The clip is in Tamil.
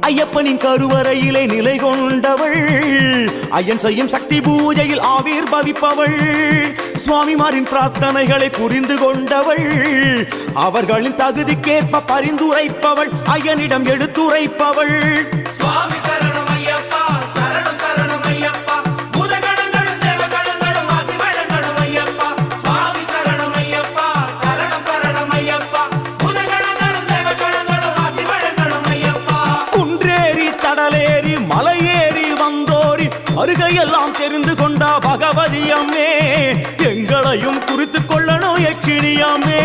ஐயப்பனின் கருவறையிலே நிலை கொண்டவள், ஐயன் செய்யும் சக்தி பூஜையில் ஆவிர் பவிப்பவள், சுவாமிமாரின் பிரார்த்தனைகளை புரிந்து கொண்டவள், அவர்களின் தகுதிக்கேற்ப பரிந்துரைப்பவள், ஐயனிடம் எடுத்துரைப்பவள். சுவாமி சரணம் ஐயப்பா, சரணம் சரணம் ஐயப்பா, பூதகணங்களும் தேவகணங்களும் ஆசி வழங்கணும் ஐயப்பா. சுவாமி சரணம் ஐயப்பா, சரணம் சரணம் ஐயப்பா, பூதகணங்களும் தேவகணங்களும் ஆசி வழங்கணும் ஐயப்பா. குன்றேறி கடலேறி மலையேறி வந்தோரி வருகையெல்லாம் தெரிந்து கொண்ட பகவதியம்மே, எங்களையும் குறித்து கொள்ளணும் எக்கினியம்மே.